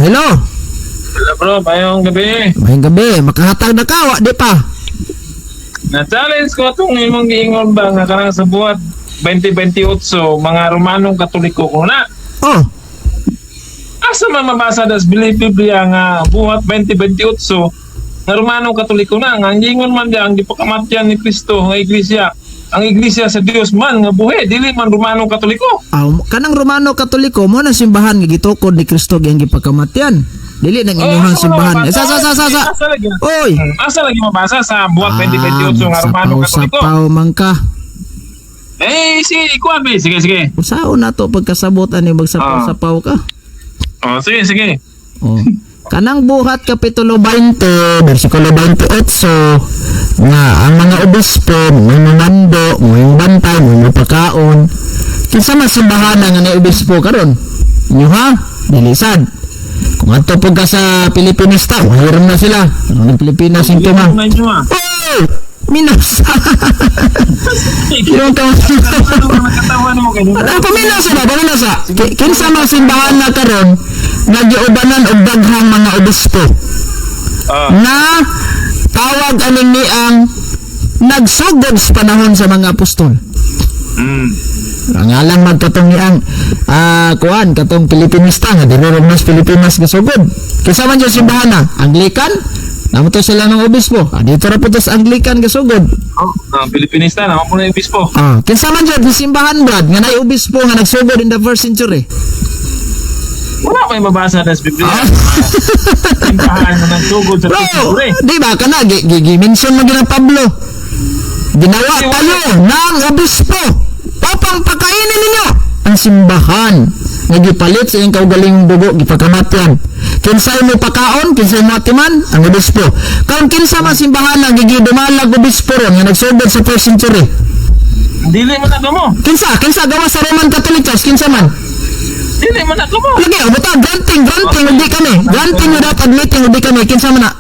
hello. Hello bro, mayong gabi. Mayong gabi, makahatag na ka, wa di pa. Na-challenge ko itong imong giingon ba nga karang sa buhat 2028 mga Romanong Katoliko ko na. Oh, Asa man mabasa das Biblia nga buhat 2028 nga Romanong Katoliko na nga ang giingon man diya ang gipakamatyan ni Kristo nga iglesia. Ang iglesia sa Dios man nga buhi dili man Romanong Katoliko. kanang Romano Katoliko mo na simbahan nga gitukod ni Kristo gyang gipakamatyan. Dili nang inyong simbahan. Sa. Oy, Asa lagi mabasa sa buhat 2028 nga Romanong Katoliko. Sapaw man ka. Sige, ikuan ba? Sige. Usaon na to pagkasabot ani magsapaw-sapaw ka. Sige. Oh. Kanang buhat kapitulo 20, bersikulo 28 nga ang mga obispo, mga mando, mga bantay, mga pagkaon. Kinsa man simbahan nga na obispo karon? Inyo ha? Dilisad. Kung ato po ka sa Pilipinista, mayroon na sila. Ang Pilipinas yung tuma. Oh! Minas! Yung paminasa ba? Paminasa? Kinsa man simbahan na karon nagyubanan og daghang mga obispo na tawag aning ni ang nagsugod sa panahon sa mga apostol. Ang alang magkatong ni ang kuan katong Pilipinista nga dili mas Pilipinas gasugod. Kinsa man yung simbahan na Anglican? Namo to sila ng obispo. Dito ra po to sa Anglican gasugod. Pilipinista naman po na obispo. Kinsa man yung simbahan brad nga nay obispo nga nagsugod in the first century. Wala may mabasa na sa Biblia. Simbahan na nagsugod sa Pilipinas. Di ba kana gi-mention mo gina Pablo. Ginawa tayo ng obispo upang pakainin ninyo ang simbahan nga gipalit sa iyang kaugalingong dugo gipakamatyan. Kinsay mo pakaon, kinsay mo atiman ang obispo. Karon kinsa man simbahan nga gigidumalag obispo ron nga nagsugod sa first century. Dili man ako mo. Kinsa gawa sa Roman Catholic Church, kinsa man? Dili man ako mo. Lagi, buta granting udi kami. Granting without admitting udi kami. Kinsa man na?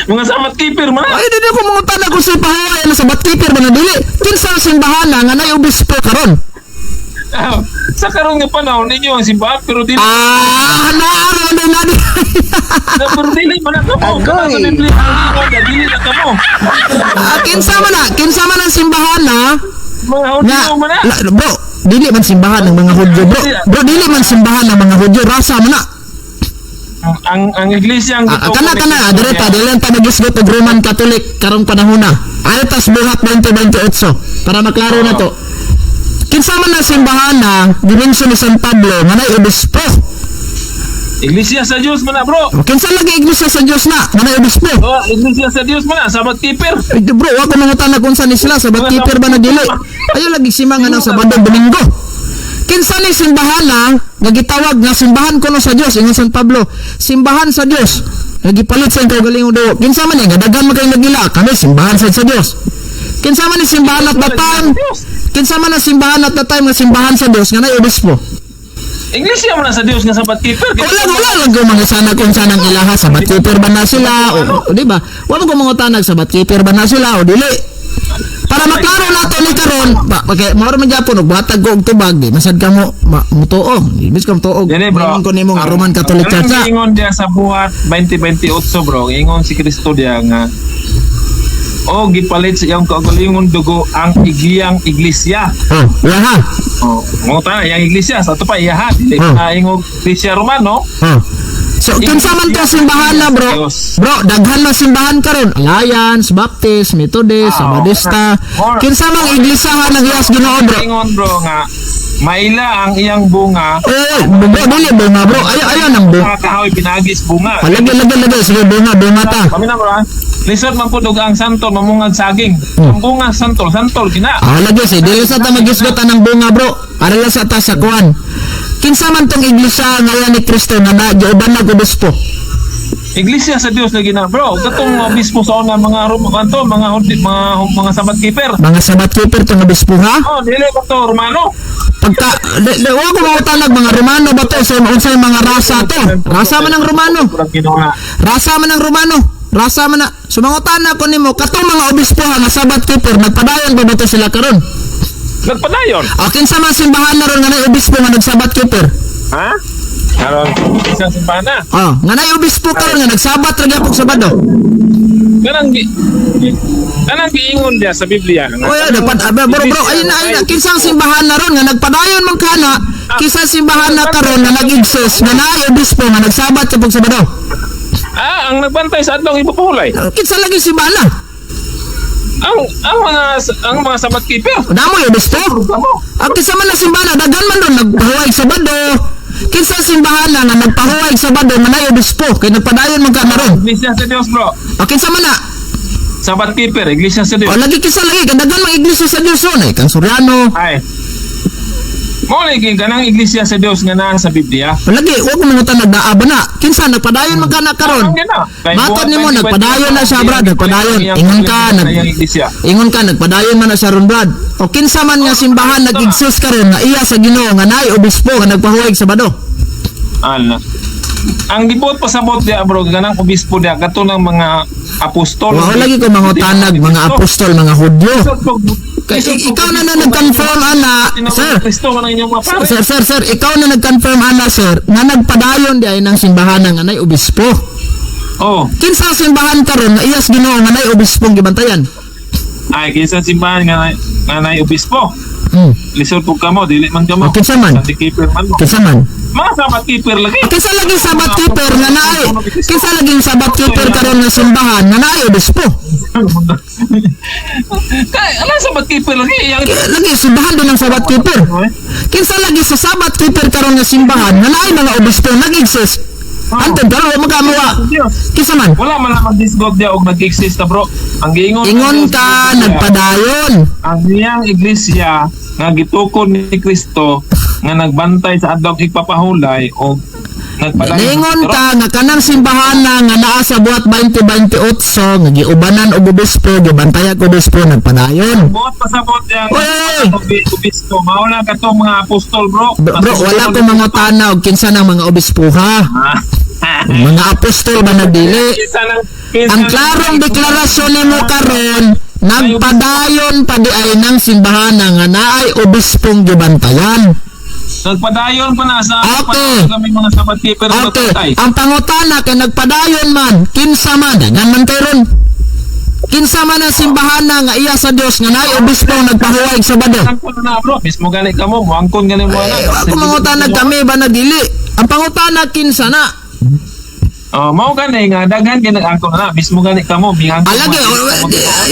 Mga sabat keeper man. Ay, dili ko mga tanag ko sa pahawayan sa batkeeper ba na dili. Kinsa simbahan nga nay obispo karon? Sa karong nga panahon ninyo ang simbahan pero dili. Naaro na di. Pero dili man ako mo. Kana sa Biblia dili na kamo. Kinsa man ang simbahan na? Mga Hudyo man na. Bro, dili man simbahan ng mga Hudyo, bro. Bro, dili man simbahan ng mga Hudyo, rasa man na. Ang iglesia ang kana direta dili ta nagisgot og Roman Catholic karong panahon na. Atas buhat 2028 para maklaro na to. Kinsa man na simbahan na dimensyon ni San Pablo nga nay obispo. Iglesia sa Dios man na bro. Kinsa lagi iglesia sa Dios na nga nay obispo? Iglesia sa Dios man na sabat keeper. Bro, ako nangutan kung saan sila sabat keeper ba na dili. Ayo lagi simangan ng Sabado Domingo. Kinsa ni simbahan na nagitawag nga simbahan kuno sa Dios ingon San Pablo, simbahan sa Dios. Nagipalit sa kaugalingong dugo. Kinsa man nga daghan man kay nagila, kami simbahan sa Dios. Kinsa man ni simbahan at datan? Kinsa man ang simbahan at datan nga simbahan sa Dios nga nay obispo? Iglesia man na sa Dios nga sabat keeper. Wala lang mga sana kung saan ang ilaha sabat keeper ba na sila o di ba? Wala ko mga tanag sabat keeper ba na sila o dili. Para maklaro nato ni karon, okay, mao man gyapon og batag og tubag di masad ka mo mutuo. Ibis ka mutuo. Ingon ko nimo nga Roman Catholic Church. Ingon dia sa buhat 2028 bro. Ingon si Kristo dia nga gipalit sa iyang kaugalingong dugo ang igiyang iglesia. Yaha. Mo ta yang iglesia sa to pa yaha dili ingog iglesia Romano. So, kinsa man to simbahan na bro? Bro, daghan na simbahan karon. Alliance, Baptist, Methodist, Sabadista. Kinsa man iglesia ng Dios Ginoo bro? Ingon bro nga maila ang iyang bunga. Dili bunga bro. Ayo nang bunga. Kahoy pinagis bunga. Lagi sige bunga ta. Kami na bro. Lisod man pud og ang santol mamungag saging. Ang bunga santol gina. Lagi say dili sa ta magisgotan ng bunga bro. Para sa ta sa kuan. Kinsa man tong iglesia ngayon ni Kristo na nagyuban na obispo? Iglesia sa Dios lagi na bro. Katong obispo sa una mga mga sabat keeper. Mga sabat keeper tong obispo ha? Dili ba to Romano? Pagka wa ko mautanag mga Romano ba to sa unsay mga rasa to? Rasa man ang Romano. Rasa man na. Sumangutan ako nimo katong mga obispo ha nga sabat keeper nagpadayon ba to sila karon? Nagpadayon. Kinsa man simbahan na ron nga nay obispo nga nagsabat keeper? Karon isang simbahan na. Oh, nga nay obispo karon nga nagsabat ra gyapon Sabado. Kanang giingon dia sa Biblia. Oh, yeah, dapat bro ayun na kinsang simbahan na ron nga nagpadayon man kana, kinsang simbahan na karon nga nag-exist nga nay obispo nga nagsabat gyapon Sabado. Ang nagbantay sa adlong ipapahulay. Kinsa lagi simbahan na? Ang mga sabat keeper. Damo yung obispo. Ang kinsa man na simbahan na daghan man ron nagpahuway Sabado. Kinsa simbahan na nga nagpahuway Sabado nga nay obispo kay nagpadayon man kana ron. Iglesia sa Dios, bro. O kinsa man na? Sabat keeper, Iglesia sa Dios. O lagi kinsa lagi kadagan mga iglesia sa Dios ron kang Soriano. Ay. Mo lagi kanang Iglesia sa Dios nga naa sa Biblia. O lagi wa ko mangutan nagdaaba na. Kinsa nagpadayon man kana karon? Matod nimo nagpadayon na siya brad, nagpadayon. Ingon ka nagpadayon man na siya ron brad. O kinsa man nga simbahan nag-exist karon nga iya sa Ginoo nga nay obispo nga nagpahuway Sabado. Ala. Ang gibot pasabot dia bro ganang obispo dia kato ng mga apostol. Wa lagi ko mangutanag mga apostol, mga Hudyo. Kay ikaw na nag-confirm ana, sir. Kristo man ang inyong mga pare. Sir, ikaw na nag-confirm ana sir nga nagpadayon di ay ng simbahan nga nay obispo. Oh, Kinsa simbahan karon nga iyas Ginoo nga nay obispong gibantayan? ay kinsa simbahan nga nay obispo. Lisod pug kamo dili man kamo. Kinsa man? Sabat keeper man mo. Kinsa man? Mga sabat keeper lagi. Kinsa lagi sabat keeper nga nay? Kinsa lagi sabat keeper karon nga simbahan nga nay obispo? Kay ala sabat keeper lagi yang Lagi simbahan din ang sabat keeper. Kinsa lagi sa sabat keeper karon nga simbahan nga nay mga obispo nag-exist? Antod karon magamawa. Kinsa man? wala man lang mag-disgod dia og nag-exist ta bro. Ang giingon Ingon ka nagpadayon. ang iyang iglesia nga gitukod ni Kristo nga nagbantay sa adlong ipapahulay o nagpadayon. Ningon ka nga kanang simbahan na nga naa sa buhat 2028 nga giubanan og obispo, gibantaya og obispo nagpadayon. Buot pasabot yang Oy! obispo mao na kato mga apostol bro. Bro, wala ko mangutana og kinsa nang mga obispo ha. Mga apostol ba nagdili? Ang klarong deklarasyon nimo karon nagpadayon pa di ay ng simbahan nga naay obispong gibantayan. Nagpadayon pa na sa Okay. kami mga sabat keeper sa Okay, tatay. ang pangutana kay nagpadayon man, kinsa man, dagan man karon. Kinsa man ang simbahan nga iya sa Dios nga naay obispo nagpahuway Sabado. Angkon na bro, mismo gani kamo, mo angkon gani mo na. Ako mangutana kami ba nagdili? Ang pangutana kinsa na? Mao gani nga daghan kay nag-angkon na, mismo gani kamo, bingangkon. Alagi,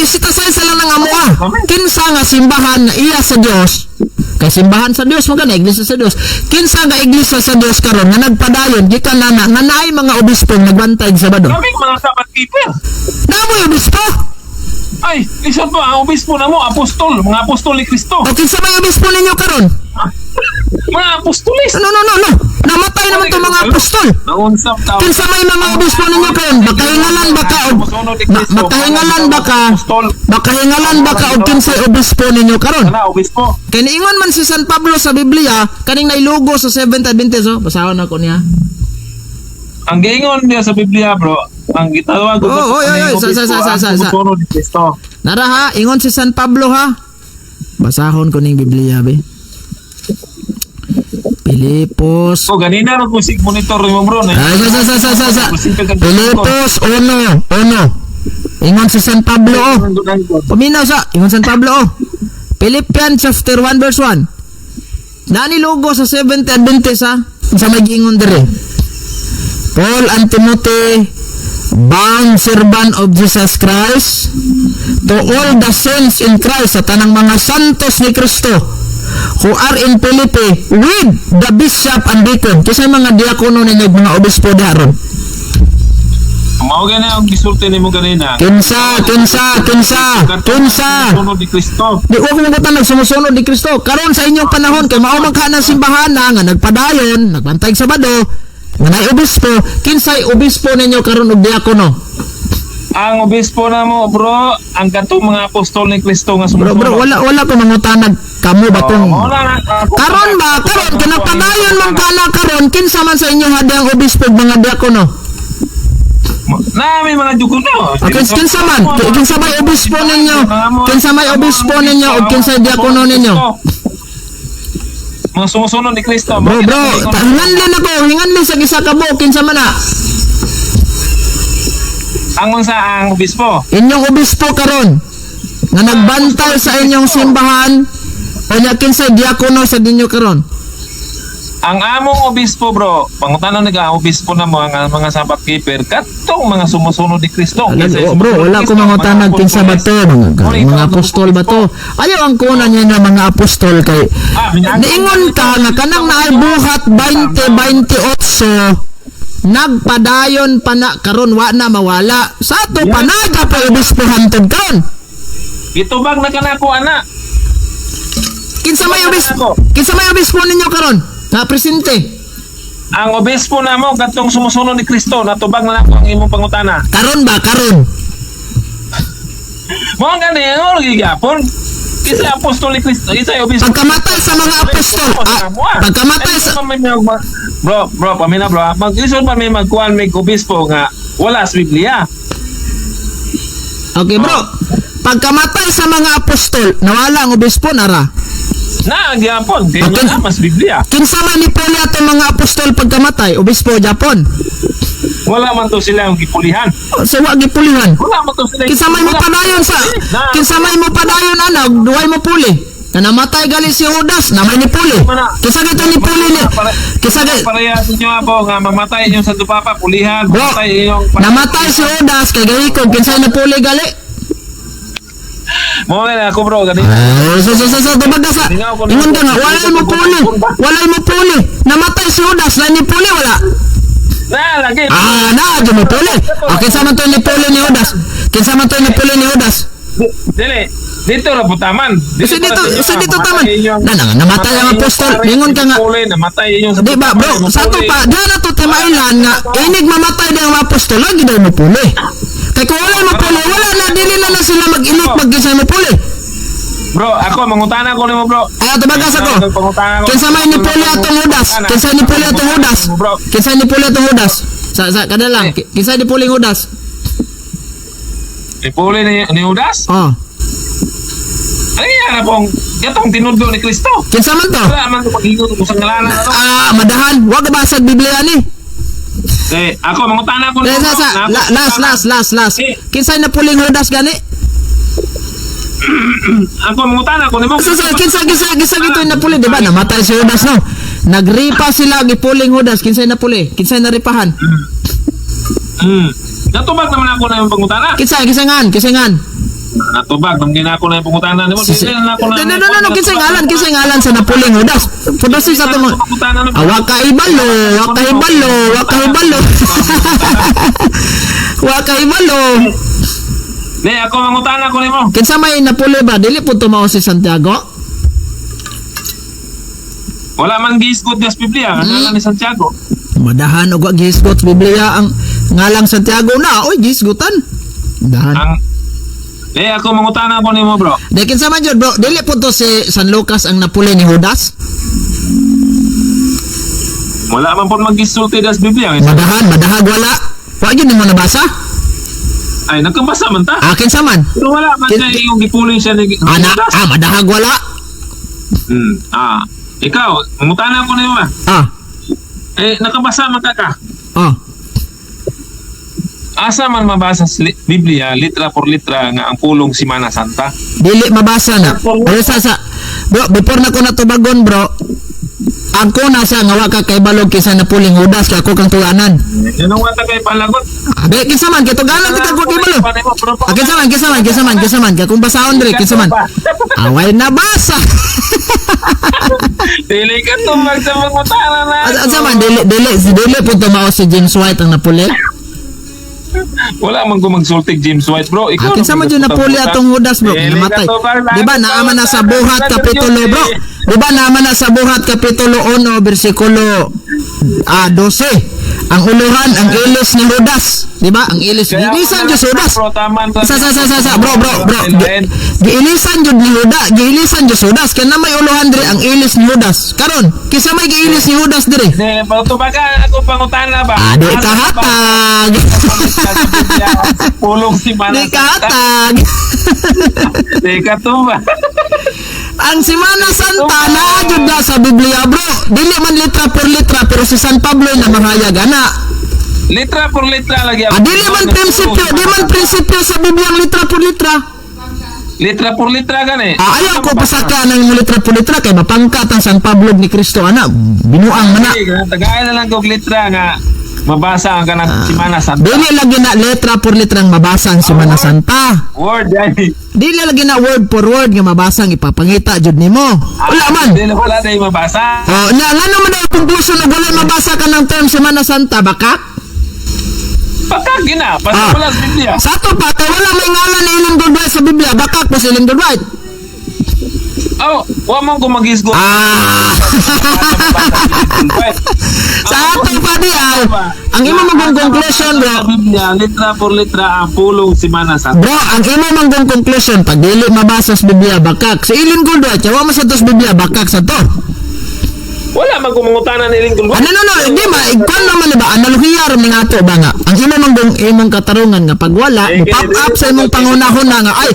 isitasay sila ng amuha. Kinsa nga simbahan nga iya sa Dios? Kay simbahan sa Dios mo gani, iglesia sa Dios. Kinsa nga iglesia sa Dios karon nga nagpadayon gikan na naay mga obispo nagbantay sa Sabado. Kami mga sabat keeper. Namoy obispo. Ay, lisod po ang obispo na mo, apostol, mga apostol ni Kristo. O kinsa may obispo ninyo karon? Mga apostolis. No. Namatay naman to mga apostol. Naunsap tao. Kinsa may mga obispo ninyo karon? Makahingalan ba ka og makahingalan ba ka og kinsay obispo ninyo karon? Kana obispo. Kaya niingon man si San Pablo sa Biblia, kaning nailugo sa 7th Adventist, basahon ako niya. Ang giingon niya sa Biblia, bro, ang gitawag ko sa. ni Kristo. Nara ha, ingon si San Pablo ha. Basahon ko ning Biblia be. Pilipos. O ganina ro ko sig monitor mo bro. Sa. Pilipos 1. Ingon si San Pablo oh. Paminaw sa, ingon San Pablo oh. Philippians chapter 1 verse 1. Nani logo sa 7th Adventist ha. Sa mag-ingon dire. Paul and Timothy, bound servant of Jesus Christ, to all the saints in Christ, sa tanang mga santos ni Kristo, who are in Philippi, with the bishop and deacon. Kasi mga diakono ninyo, mga obispo daron. Mao gani ang gisulti nimo ganina. Kinsa. Sunod ni Kristo. Di ko kumutan nagsumusunod ni Kristo. Karon sa inyong panahon, kay mao man ka ng simbahan na, nga nagpadayon, nagbantay Sabado, nga nay obispo, kinsay obispo ninyo karon og diakono? Ang obispo na mo bro, ang katong mga apostol ni Kristo nga sumusunod. Bro, wala ko mangutanag kamo ba tong karon kinapadayon man kana karon kinsa man sa inyo hadang obispo ug mga diakono? May mga diakono. Kinsa may obispo ninyo? Kinsa may obispo ninyo ug kinsa diakono ninyo? mga sumusunod ni Kristo. Bro, hinganlin ako, hinganlin sa gisa ka buok, kinsa man na. Ang unsa ang obispo? Inyong obispo karon nga nagbantay sa inyong simbahan o nya kinsay diakono sa dinyo karon. Ang among obispo, bro, pangutanon nga obispo na mga sabat keeper katong mga sumusunod ni Kristo. Bro, wala ko mangutanag kinsa ba to, mga apostol ba to? Ayaw ang kunan niya ng mga apostol kay niingon ka nga kanang naay buhat 2028 nagpadayon pa na karon wa na mawala. Sa ato panaga pa obispo hantod karon. Gitubag na kanako ana. Kinsa may obispo ninyo karon? Na presente. Ang obispo namo katong sumusunod ni Kristo natubag na nako ang imong pangutana. Karon ba karon? Mo gani ang gigapon. Isa apostol ni Kristo, isa obispo. Pagkamatay sa mga apostol, pagkamatay sa Bro, pamina bro, mag-isod pa may magkuhan may obispo nga wala sa Biblia. Okay bro, pagkamatay sa mga apostol, nawala ang obispo nara. Na gyapon, kay wala mas Biblia. Kinsa man ni Puli ato mga apostol pagkamatay, obispo Japon. Wala man to sila ang gipulihan. Sa wa gipulihan. Wala man to sila. Kinsa may mo padayon ana, duway mo puli. Na namatay gali si Judas, namay ni Puli. Kinsa gito ni Puli ni? Kinsa gito? Pareha ninyo ako nga mamatay inyo sa Dupapa, pulihan, bro, mamatay inyong namatay si Judas kay gahikog kinsa ni Puli gali? Mo na ako bro, gani. Dumaga sa. Ingon ka nga, walay mo puli. Walay mo puli. Namatay si Judas, na ni Puli wala. Na lagi. Dyan mo puli. Okay, sama to ni Puli ni Judas. Kinsa man to ni Puli ni Judas? Dili. Dito ra po taman. Dito taman. Namatay ang apostol. Ingon ka nga. Namatay inyong sa. Di ba, bro? Sa to pa, diyan na to timailan nga inig mamatay din ang apostol, lagi daw mo puli. Kaya kung wala mo puli, wala na, dili na sila mag-init mag-isa mo puli. Bro, ako, mangutana ko nimo bro. Ayaw, tabagas ako. Kinsa may ni puli atong Judas? Kinsa ni puli atong Judas? Kinsa ni puli atong Judas? Kada lang, kinsa ni puli Judas? Ni puli ni Judas? Oh. Ano yan pong gatong tinudlo ni Kristo? Kinsa man to? Wala man to pag-ingon ko sa ngalanan na to. Madahan, wag ba sa Biblia ni? Ako mangutana ko nimo. Last. Kinsay na puling Judas gani? Ako mangutana ko nimo. Kinsa gito na puli, di ba? Namatay si Judas no. Nagripa sila gipuling Judas, kinsay na puli? Kinsay na ripahan? Natubag naman ako na yung pangutana. Kinsay ngan. Natubag nang ginako na yung pangutana nimo. No, kinsay ngalan sa napuling Judas. Pudosi sa tumo. Waka ibalo. Waka ibalo. Ne, ako mangutana ko nimo. Kinsa may napuli ba? Dili po tumao si Santiago? Wala man giisgot sa Biblia, ngalan ni Santiago. Madahan og giisgot sa Biblia ang ngalang Santiago na. Oy, giisgutan. Madahan. Ako mangutana ko nimo bro. Dekin sa man jud bro, dili po to si San Lucas ang napuli ni Judas. Wala man po mag-gisulti sa Biblia. Madahan wala. Wa gyud nimo nabasa? Ay, nagkabasa man ta. Akin sa man. Pero wala man kay yung gipuling siya ni Judas. Madahag wala. Ikaw, mangutana ko nimo ba? Nakabasa man ka. Asa man mabasa sa Biblia, litra por litra nga ang pulong Semana Santa? Dili mabasa na. Pero bro, before na ko natubagon bro, ako nasa nga wa ka kay balog kisa na puling Judas kay ako kang tuanan. Ano wa ta kay palagot? Abe kisa man kay tugalan kita ko kay balog. Kisa man kay kung basaon dire kisa man. Away na basa. Dili ka tumag sa mangutana na. Asa man dili po tumao si James White ang napuli. Wala man ko magsultig James White bro. Ikaw kinsa man jud napuli atong Judas bro, namatay. Di ba naaman na sa Buhat kapitulo bro? Di ba naaman na sa Buhat kapitulo 1 bersikulo 12. Ang uluhan, ang ilis ni Judas. Di ba? Ang ilis. Giilisan jud Judas. Bro. Giilisan jud ni Judas. Giilisan jud Judas. Kaya na may uluhan dire ang ilis ni Judas. Karon, kisa may giilis ni Judas dire. Pagtubaga ako pangutana ba? Di kahatag. Pulong Semana Di kahatag. Di ka tuba. Ang Semana Santa na jud na sa Biblia, bro. Dili man litra por litra, pero si San Pablo na mahayag ana. Litra por litra lagi. Dili man prinsipyo sa Biblia ang litra por litra. Litra por litra gani. Ayaw ko pasaka ng litra por litra kay mapangkat ang San Pablo ni Kristo ana. Binuang mana. Tagay na lang kog litra nga mabasa ang kanang Semana Santa. Dili lagi na letra por litra ang mabasa ang Semana Santa. Word yani. Dili lagi na word for word nga mabasa ang ipapangita jud nimo. Wala man. Dili wala na mabasa. Nga naman ang conclusion na wala mabasa ka ng term Semana Santa baka? Baka gina, basta wala sa Biblia. Sa to pa, kay wala may ngalan ni Ellen G. White sa Biblia. Bakak po si Ellen G. White. Oh, wa man ko magisgo. Sa ato pa di ang imo magong conclusion, bro. Biblia, litra por litra ang pulong Semana Santa. Bro, ang imo magong conclusion, pag dili mabasa sa Biblia, bakak. Si Ellen G. White, wa man sa to sa Biblia, bakak sa to. Wala man kumungutanan ni Ellen G. White. No, hindi ma, ikuan naman ba, analohiya rin nga to ba nga. Ang imo magong imong katarungan nga pag wala, mo pop up sa imong pangunahon na nga, ay,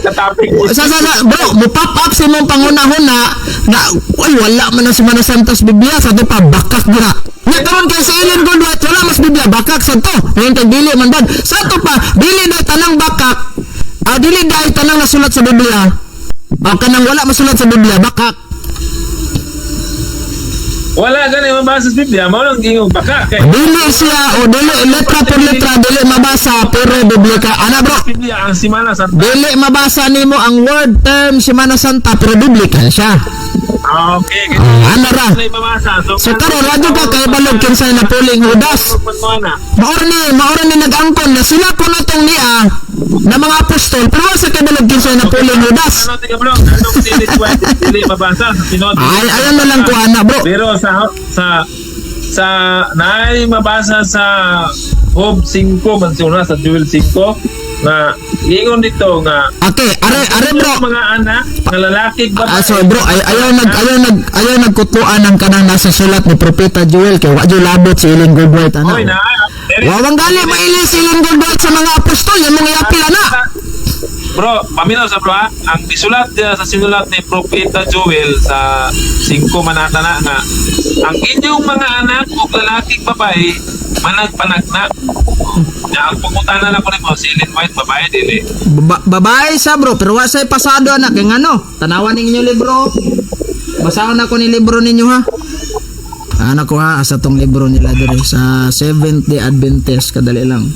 bro, mo pop up sa imong pangunahon na, ay, wala man ang Semana Santa sa Biblia, sa to pa, bakak na. Nga karon kay sa Ellen G. White, wala mas Biblia, bakak sa to. Ngayon kay dili man bad. Sa to pa, dili na tanang bakak, dili dahil tanang nasulat sa Biblia, kanang wala masulat sa Biblia, bakak. Wala gani mabasa sa Biblia, mao lang gingog baka kay. Dili siya o dili letra por letra dili mabasa pero biblika. Ana bro, Biblia ang Semana Santa. dili mabasa nimo ang word term Semana Santa pero biblika siya. Okay. Ana ra. Mabasa. So karon radyo ka kay balog kinsay na puling Judas. Maura ni nag-angkon na sila ko na tong niya na mga apostol pero sa kay balog kinsay na puling Judas. Ano tiga bro? Anong dili mabasa sa sinod? Ay ayan na lang ko ana bro. Pero sa naay mabasa sa Job 5 man sa Joel 5 na ingon dito nga Okay, are bro. mga anak nga lalaki ba So bro, ayaw nagkutuan ang kanang nasa sulat ni Propeta Joel kay wa jud labot si Ellen G. White ana. Oy na Wawang gali maili si Ellen G. White sa mga apostol yung mga yapil ana. bro, paminaw sa bro ha? Ang disulat sa sinulat ni Propeta Joel sa 5 manata na nga ang inyong mga anak o lalaking babae managpanagnak na ang pangutanan na ko rin mo si Ellen White babae dili Babae sa bro, pero wasay pasado anak kay ngano. Tanawan ninyo libro. Basahon ako ni libro ninyo ha. Anak ko ha, asa tong libro nila dire sa Seventh-day Adventist kadali lang.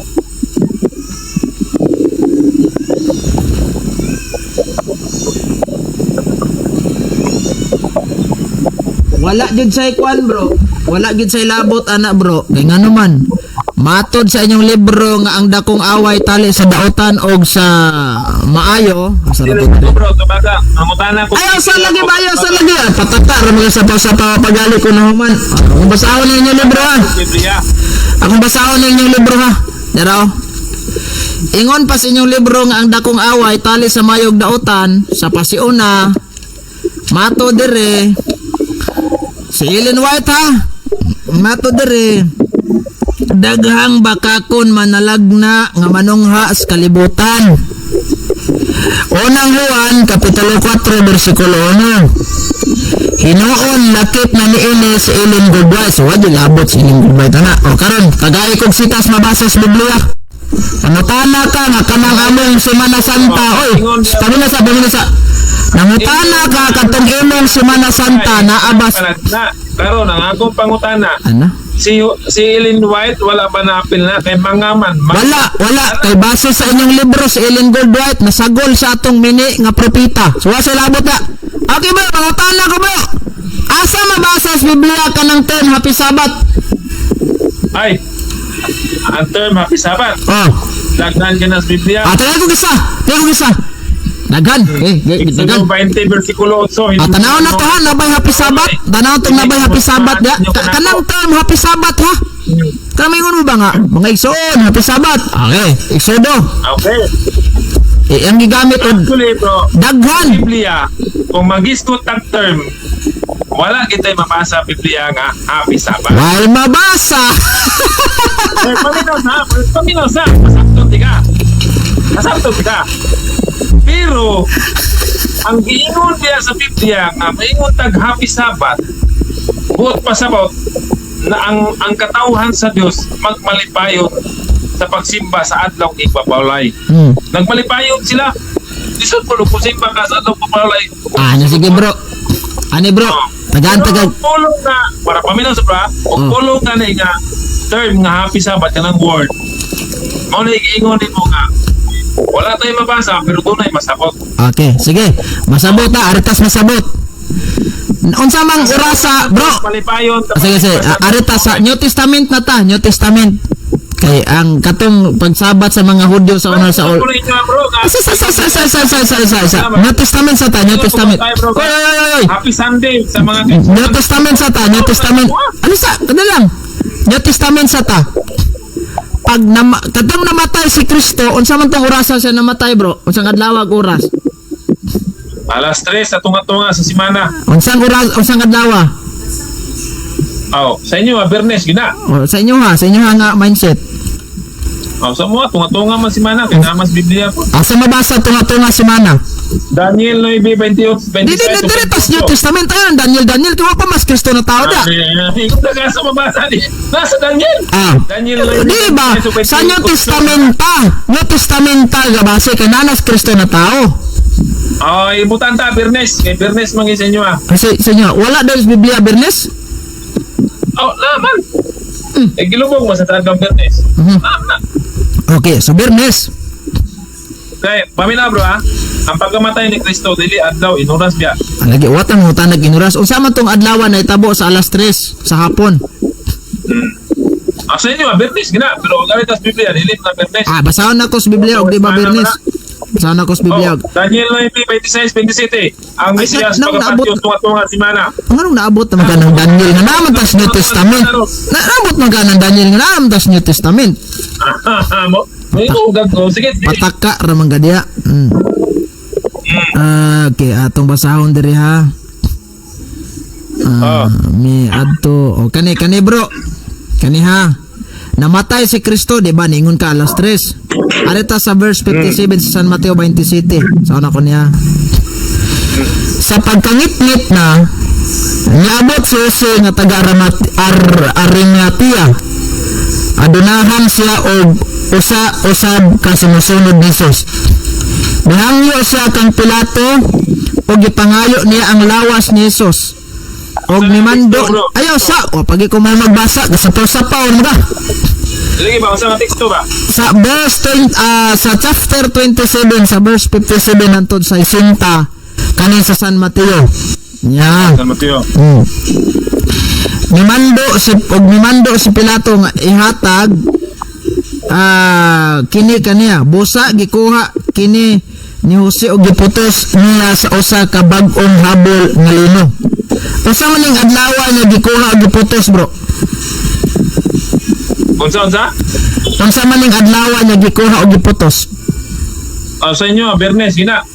Wala jud say kwan bro. Wala jud say labot anak bro. Kay ngano man. Matod sa inyong libro nga ang dakong away tali sa daotan og sa maayo. Asa ra dili to? ko bro kabaga mangutana ko Ayaw sa lagi ba? Ayaw sa lagi. Patata ra mga sa papagali ko na human. Akong basahon na inyong libro ha. Biblia Akong basahon na inyong libro ha. Daraw. Ingon pa sa inyong libro nga ang dakong away tali sa mayog daotan sa pasiuna. Mato dire. Si Ellen White ha. Mato dire. Daghang bakakon manalagna nga manungha sa kalibutan. Unang Juan kapitulo 4 bersikulo 1. Hinuon lakip na niini si Ellen G. White. So wadi labot si Ellen G. White ana. O karon kagay kog sitas mabasa sa Biblia. Nangutana ka nga kanang among Semana Santa. Oy, pamina sa. Nangutana ka katong imong Semana Santa na abas. Karon ang akong pangutana Ana? si Ellen White wala ba na-apil na kay mangaman Wala. Kay base sa inyong libro si Ellen G. White nasagol sa atong mini nga propeta. So wasa labot na. Okay bro, pangutana ko bro. Asa mabasa sa Biblia ka ng term Happy Sabbath? ay ang term Happy Sabbath Oh. daghan ka na sa Biblia Tagay ko isa. Daghan. Daghan. 20 versikulo 8 Tanaw na to ha, nabay Happy Sabbath. Tanaw tong nabay Happy Sabbath ya. Kanang term Happy Sabbath ha. Kanang ingon mo ba nga? Mga igsoon, Happy Sabbath. Okay, igsodo. okay Ang gigamit og actually bro daghan. Biblia kung magisgot ang term wala kita'y mabasa Biblia nga Happy Sabbath Wal mabasa. paminaw sa masakto di ka pero ang giingon diya sa Biblia nga maingon tag happy Sabbath buot pasabot na ang katawhan sa Dios magmalipayon sa pagsimba sa adlaw ipapawlay. Nagmalipayon sila. Lisod po kung simba ka sa adlaw papawlay. Sige bro. Bro? Tagad. Pulong na para paminaw sa bra. Pulong na nga term nga happy Sabbath kanang word. Mao na giingon nimo nga wala tayong mabasa pero tunay masabot. Okay, sige. Masabot ta, aritas masabot. Unsa mang orasa, bro? Malipayon. Sige. Aritas sa New Testament na ta, New Testament. Kay ang katong pagsabat sa mga Hudyo sa una sa New Testament sa ta, New Testament. Oy. Happy Sunday sa mga New Testament sa ta, New Testament. Ano sa? Kada lang. New Testament sa ta. Pag katong namatay si Kristo, unsa man tong orasa siya namatay, bro? Unsang adlaw oras? Alas 3 sa tunga-tunga sa semana. Unsang oras, unsang adlaw? Sa inyo Bernes gina. Sa inyo ha nga mindset. Sa mo tunga-tunga man semana kay namas Biblia po. Asa mabasa tunga-tunga semana? Daniel 9:28, 26. Dili tas New Testament ayon, Daniel kaya pa mas Kristo na tao da. Ikot na sa mabasa di. Nasa Daniel. Daniel 9. Di ba? Sa New Testamenta ga base kay nanas Kristo na tao. Ibutan ta Bernes, kay Bernes mangi sa inyo Kasi sa inyo wala daw sa Biblia Bernes? Naman. Gilubog mo sa tagang Bernes. Naman. Okay, so Bernes. Kaya, pamina bro ang pagkamatay ni Kristo, dili adlaw, inuras biya. Lagi, watang hutan nag-inuras. Unsa man tong adlaw na itabo sa alas 3 sa hapon? Sa inyo, Bernes, gina. Pero gamit sa Biblia, dili na Bernes. Basahon na ko sa Biblia, di ba Bernes? Basahon na ko sa Biblia. Daniel 9:26, 27. Ang Mesiyas pagkapatyo, tunga-tunga simana. Anong naabot naman ka ng Daniel nga naman tas New Testament? Naabot naman ka ng Daniel nga naman tas New Testament? May ugag ko. Sige. Pataka ramang gadya. Okay, atong basahon diri ha. Mi adto. Kani bro. Kani ha. Namatay si Kristo, di ba? Ningon ka alas 3. Arita sa verse 57 sa San Mateo 27. Sa una ko niya. Sa pagkangit-ngit na niabot si Jose nga taga Arimatea. Adunahan siya og usab ka sumusunod ni Jesus. Nihangyo siya kang Pilato og ipangayo niya ang lawas ni Jesus. Og nimando ayaw sa pagi ko may magbasa sapaw-sapaw mga. Sige ba sa teksto ba? Sa verse 20, sa chapter 27 sa verse 57 hangtod sa 60 kanin sa San Mateo. Yan. San Mateo. Nimando si Pilato nga ihatag kini kaniya busa gikuha kini ni Jose og giputos niya sa usa ka bag-ong habol nga lino. Usa man ning adlaw nga gikuha og giputos, bro? Unsa man ning adlaw nga gikuha og giputos? Sa inyo Bernes gina.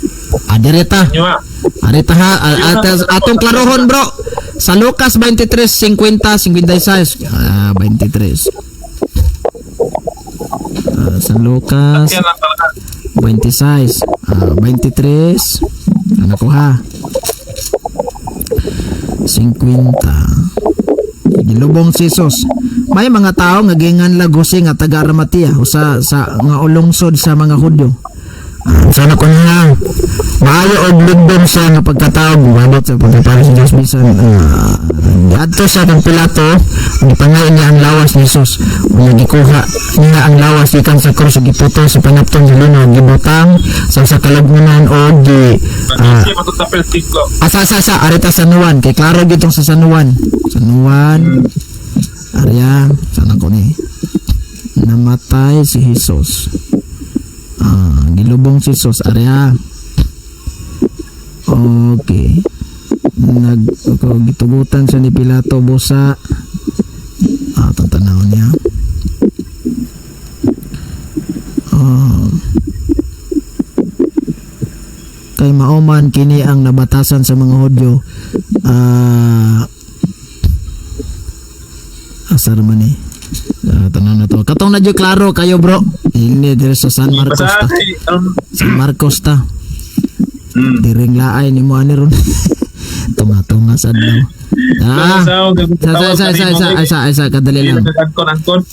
Direta. Arita ha atong klarohon, bro. Sa Lucas 23:50-56. 23. Sa Lucas 26. 23. Ano ko ha? 50. Gilubong si Jesus. May mga tao nga gingan lagusi nga taga Arimatea sa nga ulungsod sa mga Hudyo. Sana ko niya maayo og lugdon siya nga pagkatawag mabot sa pagkapares ni Jesus bisan adto sa kang Pilato gipangayon niya ang lawas ni Jesus ug gikuha niya ang lawas gikan sa krus ug giputos sa panapton sa lino gibutang sa kalagmunan og sa arita San Juan kay klaro gitong sa San Juan arya sana ko ni namatay si Jesus. Gilubong si Jesus arya. Okay. Gitugutan siya ni Pilato busa. Tantanaw niya. Kay mauman kini ang nabatasan sa mga Hudyo. Asar man eh. Tanong na to. Katong na klaro kayo, bro. Hindi dire sa San Marcos ta. San Marcos ta. Diring laay ni mo ani ron. Tunga-tunga sa adlaw. Isa kadali lang.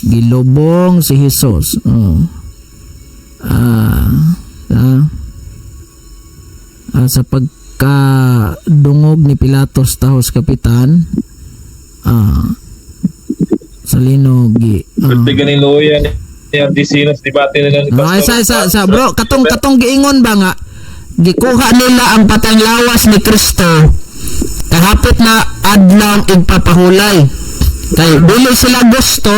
Gilubong si Jesus. Sa pagkadungog ni Pilatos tahos kapitan, sa linog ganing loya ni Disinos debate nila ni Pastor. Isa bro, katong giingon ba nga gikuha nila ang patang lawas ni Kristo kahapit na adlaw igpapahulay, kay dili sila gusto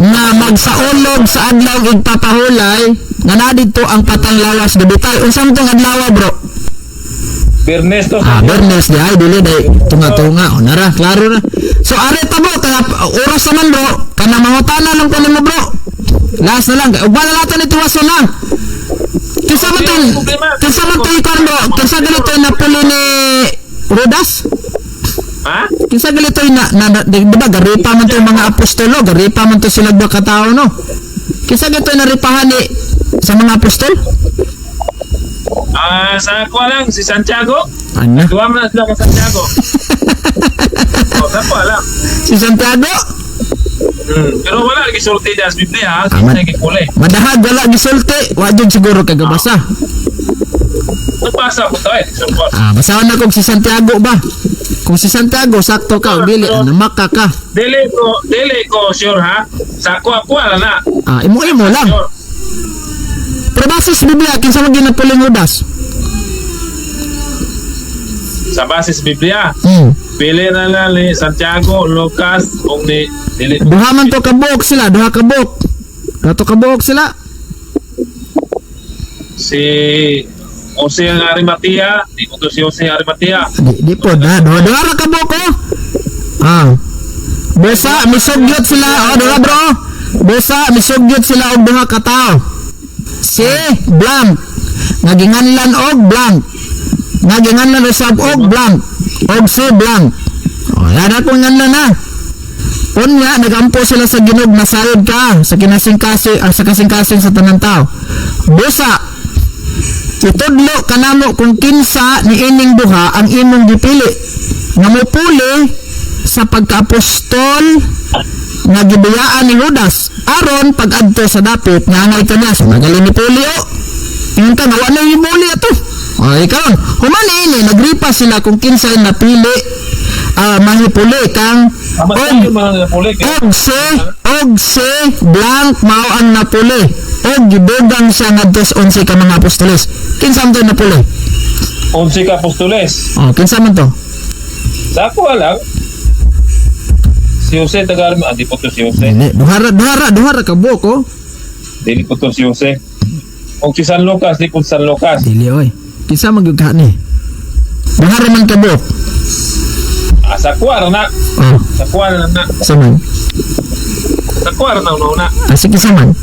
na magsaulog sa adlaw igpapahulay nga na dito ang patang lawas gabitay. Unsang tong adlaw bro? Bernes to. Bernes di ay dili day tunga-tunga nara klaro na. So are ta bro, kaya oras naman bro, kana mangutana lang ko nimo bro. Last na lang, ugba na natin ito waso na. Kinsa man to ikon bro, kinsa ganito na pulo ni Rodas? Ha? Kinsa ganito na diba garipa man to mga apostolo, garipa man to sila ba katao no? Kinsa ganito na ripahan ni sa mga apostol? Sa ako lang si Santiago. Ano? Duwa man na sila ka Santiago. Sa ako lang. Si Santiago? Pero wala gisulti sa Biblia, Aman. kinsa gikuli. Madahag wala gisulti, wa jud siguro kagabasa. Nagbasa ko to support. Basahan na kung si Santiago ba? Kung si Santiago sakto ka, dili namaka ka. Dili ko sure ha. Sa ako ala na. Imo lang. Sure. Pero basis Biblia, kinsa man ginapuling Judas? Sa basis Biblia, pili na lang ni Santiago, Lucas, ug ni dili. Duha man to kabuok sila, duha kabuok. Kato kabuok sila. Si Jose ang Arimatea, di ko to si Jose Arimatea. Di po na, duha ra kabuok ko. Besa misugyot sila, duha bro. Besa misugyot sila og duha ka tawo. Si blank naginganlan og blank, naginganlan usab og blank, og si blank. Yana ko nganlan na. Unya nagampo sila sa ginog na sayod ka sa kinasing-kasing sa kasing-kasing sa tanang tao. Busa itudlo kanamo kung kinsa ni ining duha ang imong gipili nga mopuli sa pagka-apostol nga gibiyaan ni Judas aron pag-adto sa dapit nga angay kanya so magaling ni puli yung ka gawa na yung muli ato ikaw humani ini nagripa sila kung kinsa yung napili mahipuli kang og si blank mao ang napuli og gidugang siya ngadto sa 11 ka mga apostoles. Kinsa man to napuli? 11 ka apostoles. Kinsa man to? Sa ako lang. Si Jose Tagalog, di po to si Jose. Duhara ka buko. Dili po to si Jose. Og si San Lucas, di po San Lucas. Dili oy. Kinsa magyugha ni? Duhara man ka buok. Sa kuwara na. Sa kuwara na. Saman. Sa kuwara na una. Sige saman.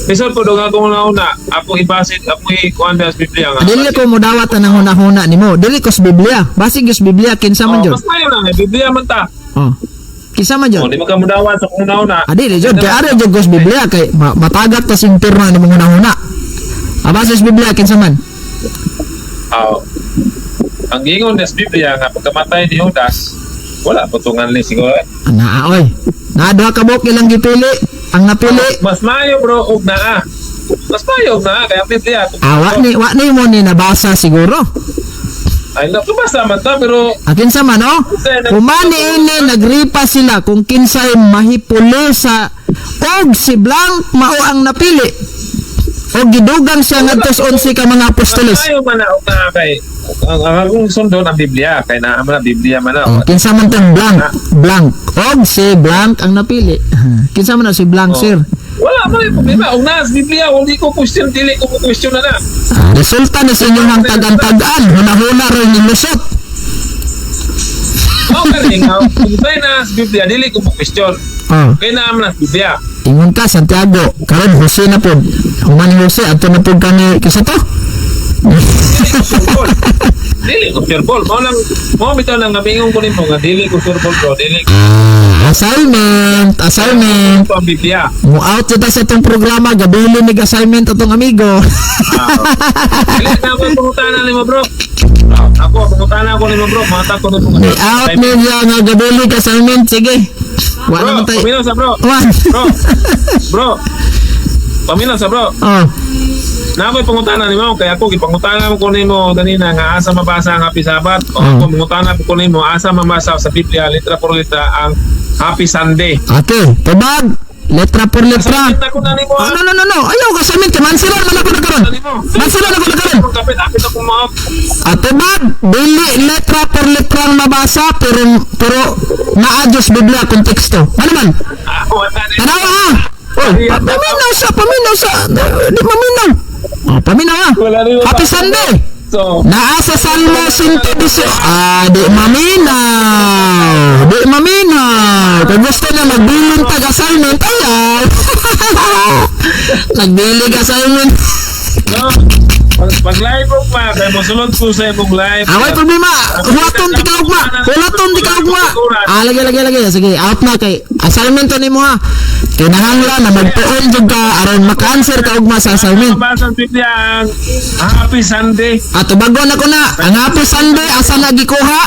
Bisod po doon ako una. Ako ibasit, ako ikuhan sa Biblia nga. Dili ko mo dawat ang huna-huna nimo. Dili ko sa Biblia. Basig yung Biblia kinsa man jud. Mas mayo lang Biblia man ta. Kinsa man jud. Di mo ka mudawat sa una-una. Dili jud kay ara jud sa Biblia kay matagat ta sing pirma ni mong huna-huna. Base sa Biblia kinsa man. Ang gingon sa Biblia nga pagkamatay ni Judas, wala putungan ni siguro. Oy. Duha ka buok ilang gipili. Ang napili. Mas mayo bro og naa. Mas mayo og naa kaya Biblia. Wa ni mo ni nabasa siguro. Ay nakabasa man ta pero kinsa man humani ini nagripa sila kung kinsay mahipuli sa og si blank mao ang napili. Og gidugang siya ngadto sa 11 ka mga apostoles. Mayo man og naa kay ang akong sundon ang Biblia kay naa man Biblia man kinsa man tong blank og si blank ang napili. Kinsa man si blank sir? Wala man yung problema og naa sa Biblia dili ko question na na. Resulta ni sa inyong hangtag-antagan huna-huna rin ni lusot. Okay nga kung tayo na sa Biblia dili ko question. Kaya naa man sa Biblia. Ingon ka Santiago karon Jose na pod. Humani Jose adto na pod kami kisa to. Dili ko surbol. Mo bitaw lang ngabingon ko nimo nga dili ko surbol bro. Dili ko Assignment. ko ang Biblia. Mo out kita sa itong programa, gabili mig assignment atong amigo. Dili na ako pangutana nimo bro. Ako pangutana ko nimo bro. Mata ko nimo. Out niya nga gabili ka assignment, sige. Wala naman tayo. Paminaw sa bro. Bro. Paminaw sa bro. Oh. Na ako'y pangutana nimo kaya ako gipangutana ko nimo ganina nga asa mabasa ang Happy Sabbath o ako pangutana ko nimo asa mabasa sa Biblia litra por litra ang Happy Sunday. Okay, tubag. Letra por letra. Sa ko na nimo. No. Ayaw ka sa amin. Mansilan man ako nagkaroon. Mansilan ako nagkaroon. Kapit ako mo. Tubag. Dili letra por letra ang mabasa pero naadjust Biblia konteksto. Ano man? Tanawa ha. Paminaw sa. Di maminaw. Paminaw ha. Happy Sunday. So, Naa sa Salmo 118. Di maminaw. Kung gusto na magbilin tag-assignment, ayaw. Nagbilig assignment. no. Pag live mo pa, kaya masulod ko sa imong live. Away problema. Hulaton di ka ugma. Lagi. Sige, out na kay assignment to nimo ha. Kinahanglan na magtuon jud ka aron maka-answer ka ugma sa assignment. Mabasa ang Biblia ang Happy Sunday. Tubagon ako na. Ang Happy Sunday asa na gikuha?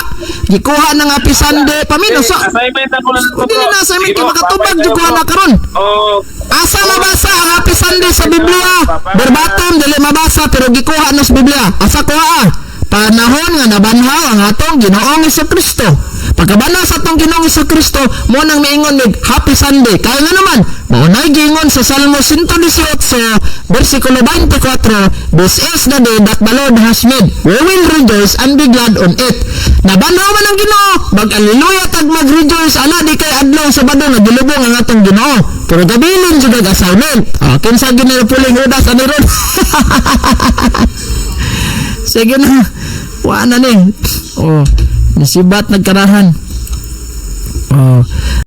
Gikuha ng Happy Sunday. Pamino so. Assignment ako lang. Dili na assignment kay makatubag jud ko na karon. Oh, Asa mabasa ang Happy Sunday sa Biblia? Verbatim dili mabasa pero gikuha na sa Biblia. Asa kuha? Panahon nga nabanhaw ang atong Ginoong Hesukristo. Pagkabana sa atong Ginoong Hesukristo, mo nang miingon mig Happy Sunday. Kaya nga naman, maunay gingon sa Salmo 118, versikulo 24, "This is the day that the Lord has made. We will rejoice and be glad on it." Nabanhaw man ang Ginoo, mag-alleluya tag mag-rejoice ana di kay adlaw Sabado nga gilubong ang atong Ginoo. Pero gabilin jud ang assignment. Kinsa ginapuling udas ani ron? Sige na. Wala na ni. Nisibat nagkarahan.